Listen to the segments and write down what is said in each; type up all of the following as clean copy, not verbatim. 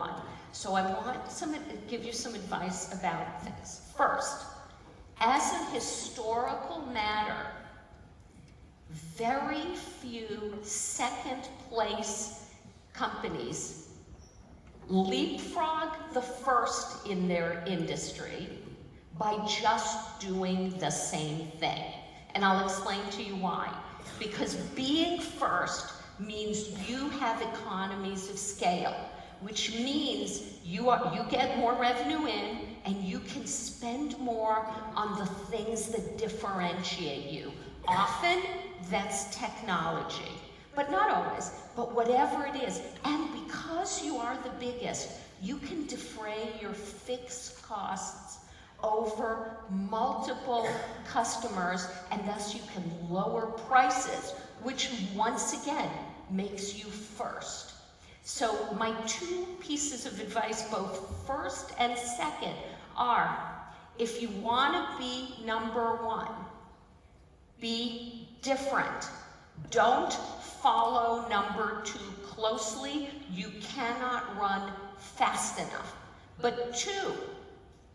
one. So I want to give you some advice about things. First, as a historical matter, very few second place companies leapfrog the first in their industry by just doing the same thing. And I'll explain to you why. Because being first means you have economies of scale, which means you get more revenue in and you can spend more on the things that differentiate you. Often, that's technology, but not always, but whatever it is. And because you are the biggest, you can defray your fixed costs over multiple customers, and thus you can lower prices, which once again makes you first. So my two pieces of advice, both first and second, are if you want to be number one, be different. Don't follow number two closely. You cannot run fast enough. But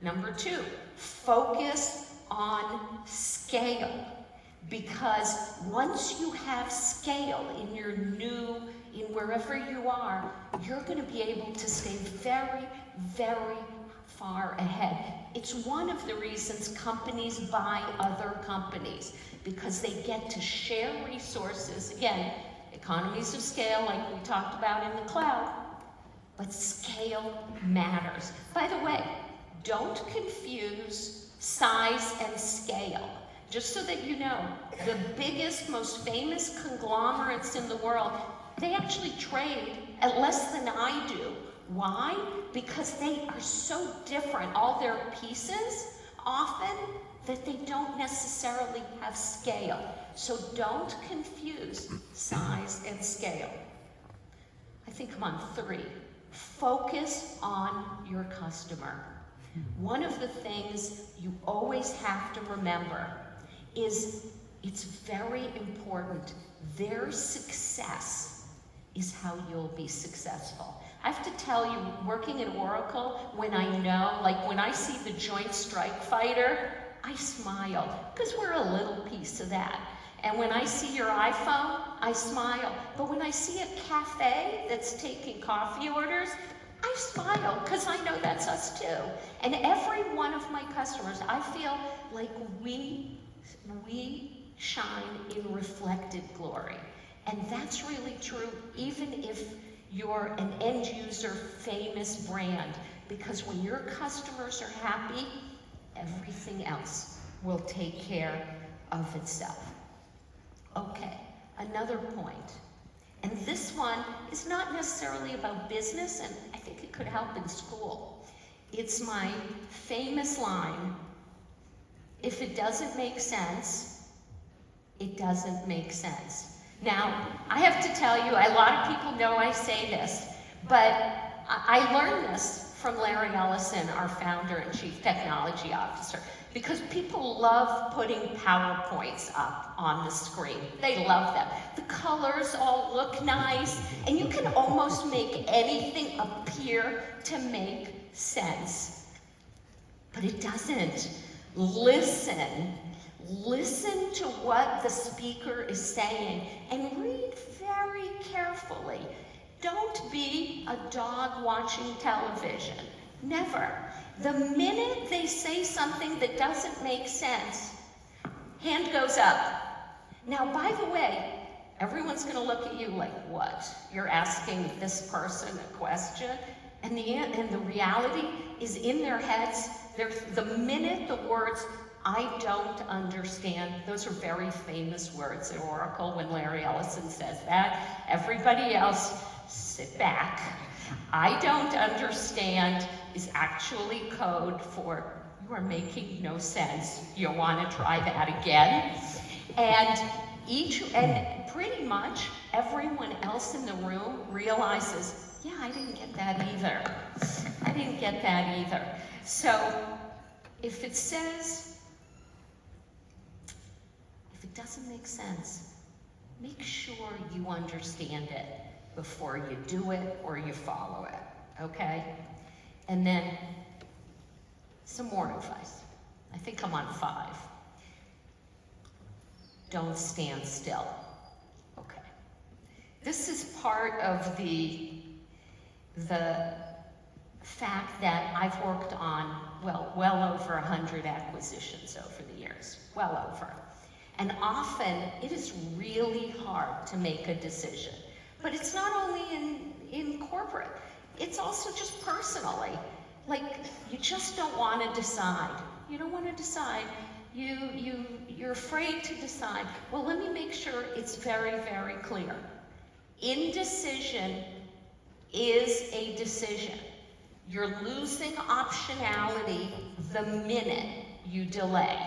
number two, focus on scale. Because once you have scale in wherever you are, you're going to be able to stay very, very far ahead. It's one of the reasons companies buy other companies, because they get to share resources. Again, economies of scale like we talked about in the cloud, but scale matters. By the way, don't confuse size and scale. Just so that you know, the biggest, most famous conglomerates in the world, they actually trade at less than I do. Why? Because they are so different, all their pieces, often, that they don't necessarily have scale. So don't confuse size and scale. I think I'm on 3. Focus on your customer. One of the things you always have to remember is it's very important. Their success is how you'll be successful. I have to tell you, working at Oracle, when I see the Joint Strike Fighter, I smile, because we're a little piece of that. And when I see your iPhone, I smile. But when I see a cafe that's taking coffee orders, I smile, because I know that's us too. And every one of my customers, I feel like we shine in reflected glory. And that's really true even if you're an end user famous brand, because when your customers are happy, everything else will take care of itself. Okay, another point. And this one is not necessarily about business, and I think it could help in school. It's my famous line, if it doesn't make sense, it doesn't make sense. Now, I have to tell you, a lot of people know I say this, but I learned this from Larry Ellison, our founder and chief technology officer, because people love putting PowerPoints up on the screen. They love them. The colors all look nice, and you can almost make anything appear to make sense. But it doesn't. Listen to what the speaker is saying and read very carefully. Don't be a dog watching television. Never. The minute they say something that doesn't make sense, hand goes up. Now, by the way, everyone's going to look at you like, what? You're asking this person a question? And the reality is in their heads, the minute the words, I don't understand, those are very famous words at Oracle when Larry Ellison says that. Everybody else, sit back. I don't understand is actually code for you are making no sense. You'll want to try that again. And pretty much everyone else in the room realizes, yeah, I didn't get that either. So if it doesn't make sense, make sure you understand it before you do it or you follow it. okay? And then some more advice. I think I'm on 5. Don't stand still. Okay. This is part of the fact that I've worked on, well over 100 acquisitions over the years, well over. And often it is really hard to make a decision. But it's not only in corporate, it's also just personally. Like, you just don't want to decide. You don't want to decide. You're afraid to decide. Well, let me make sure it's very, very clear. Indecision is a decision. You're losing optionality the minute you delay.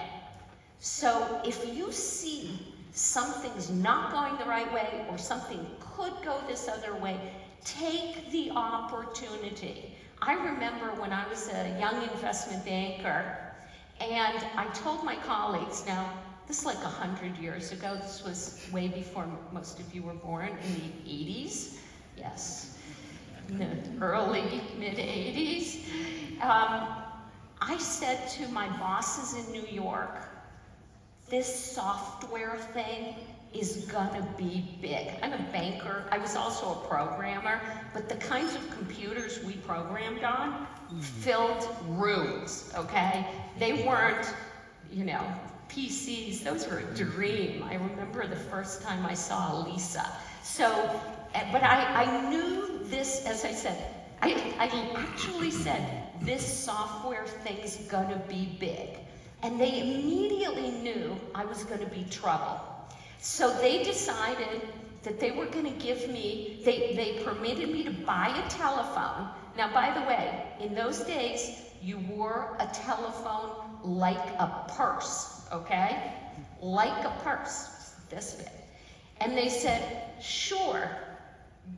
So if you see something's not going the right way or something could go this other way, take the opportunity. I remember when I was a young investment banker, and I told my colleagues, now this is like 100 years ago, this was way before most of you were born, in the 80s, yes, in the early, mid-80s. I said to my bosses in New York, this software thing is gonna be big. I'm a banker, I was also a programmer, but the kinds of computers we programmed on filled rooms, okay? They weren't, PCs, those were a dream. I remember the first time I saw a Lisa. So, but I knew this, as I said, I actually said, this software thing's gonna be big. And they immediately knew I was gonna be trouble. So they decided that they were gonna give me, they permitted me to buy a telephone. Now, by the way, in those days, you wore a telephone like a purse, okay? Like a purse, this big. And they said, sure,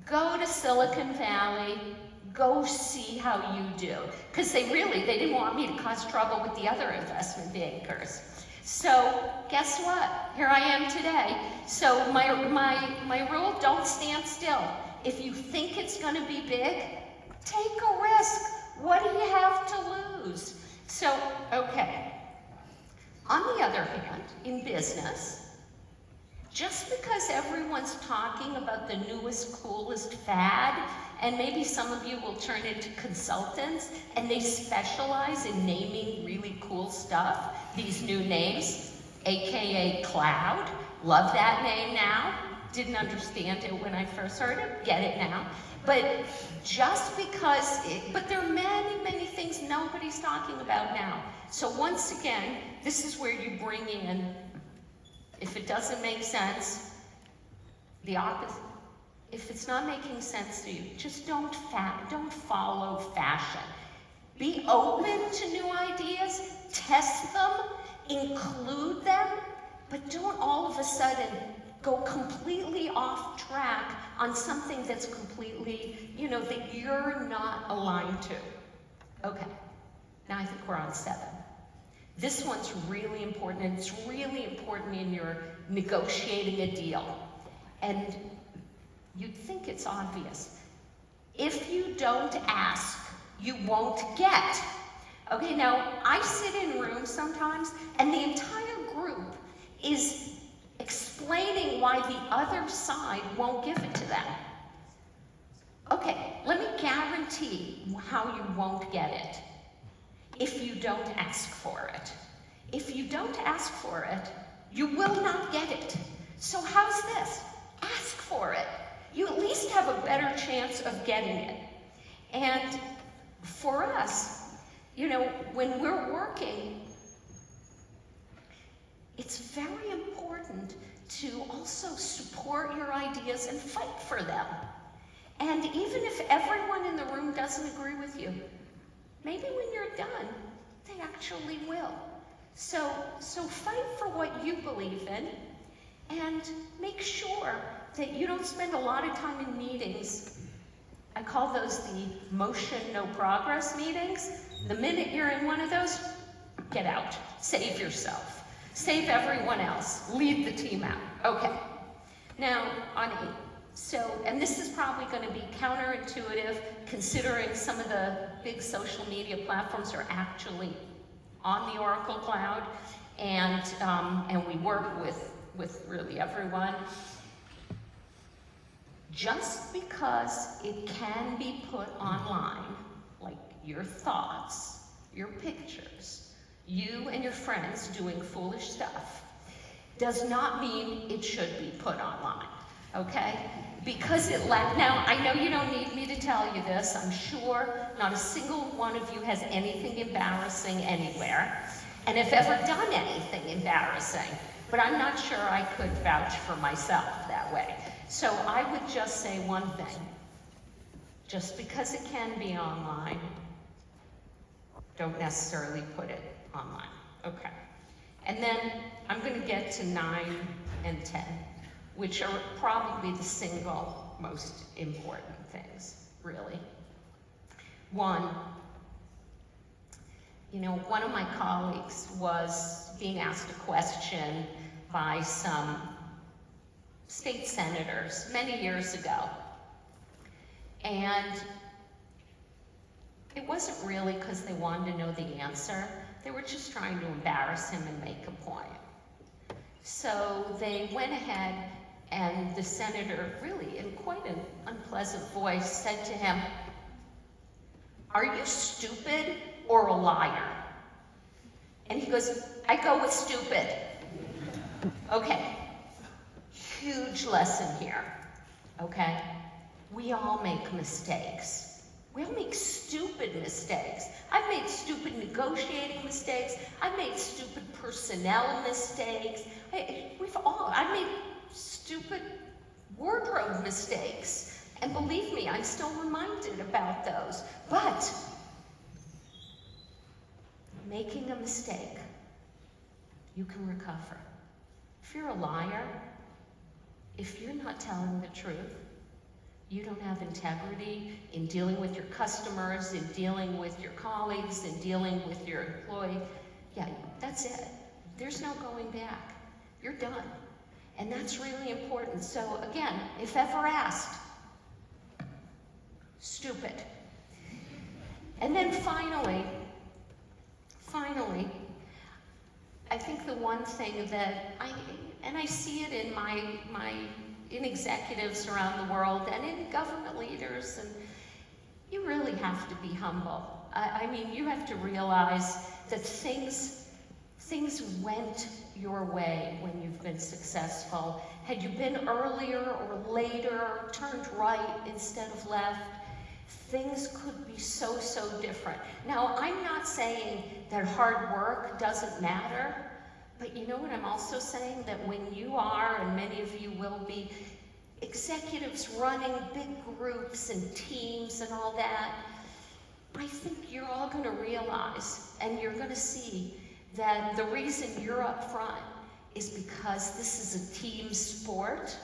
go to Silicon Valley, go see how you do. Because they didn't want me to cause trouble with the other investment bankers. So guess what? Here I am today. So my rule, don't stand still. If you think it's gonna be big, take a risk. What do you have to lose? So, okay. On the other hand, in business, just because everyone's talking about the newest, coolest fad, and maybe some of you will turn into consultants, and they specialize in naming really cool stuff, these new names, AKA cloud. Love that name now. Didn't understand it when I first heard it, get it now. But just because, but there are many, many things nobody's talking about now. So once again, this is where you bring in, if it doesn't make sense, the opposite. If it's not making sense to you, just don't follow fashion. Be open to new ideas, test them, include them, but don't all of a sudden go completely off track on something that's completely, that you're not aligned to. Okay, now I think we're on 7. This one's really important, and it's really important in your negotiating a deal. And you'd think it's obvious. If you don't ask, you won't get. Okay, now I sit in rooms sometimes, and the entire group is explaining why the other side won't give it to them. Okay, let me guarantee how you won't get it. If you don't ask for it. If you don't ask for it, you will not get it. So how's this? Ask for it. You at least have a better chance of getting it. And for us, when we're working, it's very important to also support your ideas and fight for them. And even if everyone in the room doesn't agree with you, maybe when you're done, they actually will. So fight for what you believe in, and make sure that you don't spend a lot of time in meetings. I call those the motion, no progress meetings. The minute you're in one of those, get out. Save yourself. Save everyone else. Lead the team out. Okay. Now, on 8, So, and this is probably going to be counterintuitive, considering some of the big social media platforms are actually on the Oracle Cloud, and we work with really everyone. Just because it can be put online, like your thoughts, your pictures, you and your friends doing foolish stuff, does not mean it should be put online, okay? Because now I know you don't need me to tell you this, I'm sure not a single one of you has anything embarrassing anywhere, and have ever done anything embarrassing, but I'm not sure I could vouch for myself that way. So I would just say one thing, just because it can be online, don't necessarily put it online, okay? And then I'm gonna get to 9 and 10, which are probably the single most important things, really. One, one of my colleagues was being asked a question by some state senators many years ago. And it wasn't really because they wanted to know the answer. They were just trying to embarrass him and make a point. So they went ahead, and the senator, really in quite an unpleasant voice, said to him, "Are you stupid or a liar?" And he goes, "I go with stupid." Okay, huge lesson here, okay? We all make mistakes. We all make stupid mistakes. I've made stupid negotiating mistakes. I've made stupid personnel mistakes. I've made stupid wardrobe mistakes. And believe me, I'm still reminded about those. But making a mistake, you can recover. If you're a liar, if you're not telling the truth, you don't have integrity in dealing with your customers, in dealing with your colleagues, in dealing with your employee. Yeah, that's it. There's no going back. You're done. And that's really important. So again, if ever asked, stupid. And then finally, I think the one thing that I see it in executives around the world and in government leaders, and you really have to be humble. I mean, you have to realize that things went your way when you've been successful. Had you been earlier or later, turned right instead of left, things could be so different. Now, I'm not saying that hard work doesn't matter, but you know what I'm also saying? That when you are, and many of you will be, executives running big groups and teams and all that, I think you're all going to realize, and you're going to see, that the reason you're up front is because this is a team sport,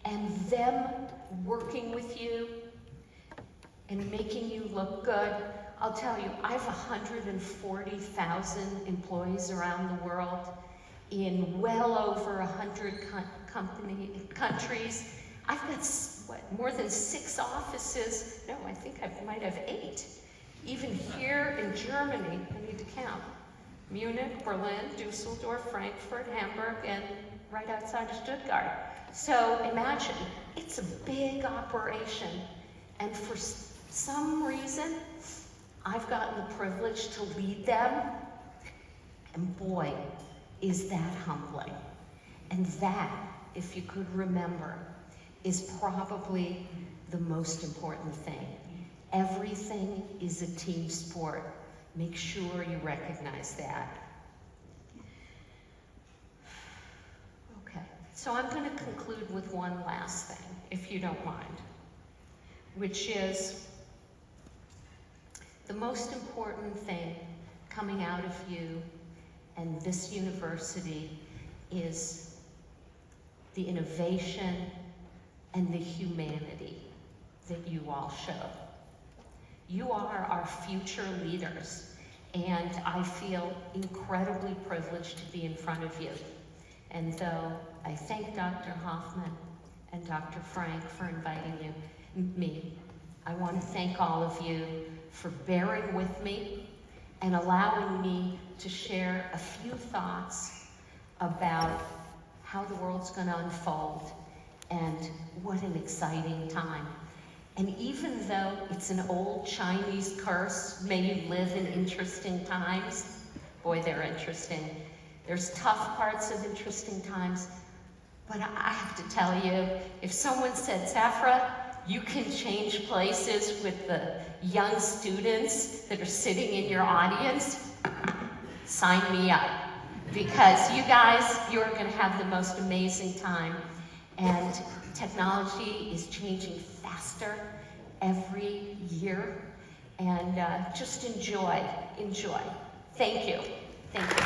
and them working with you and making you look good. I'll tell you, I have 140,000 employees around the world in well over 100 countries. I've got, more than 6 offices? No, I think I might have 8. Even here in Germany, I need to count. Munich, Berlin, Dusseldorf, Frankfurt, Hamburg, and right outside of Stuttgart. So imagine, it's a big operation. And for some reason, I've gotten the privilege to lead them, and boy, is that humbling. And that, if you could remember, is probably the most important thing. Everything is a team sport. Make sure you recognize that. Okay, so I'm going to conclude with one last thing, if you don't mind, which is the most important thing coming out of you and this university is the innovation and the humanity that you all show. You are our future leaders, and I feel incredibly privileged to be in front of you. And though I thank Dr. Hoffman and Dr. Frank for inviting me. I want to thank all of you for bearing with me and allowing me to share a few thoughts about how the world's going to unfold and what an exciting time. And even though it's an old Chinese curse, may you live in interesting times, boy, they're interesting. There's tough parts of interesting times, but I have to tell you, if someone said, Safra, you can change places with the young students that are sitting in your audience, sign me up. Because you guys, you're going to have the most amazing time. And technology is changing faster every year. And just enjoy. Thank you. Thank you.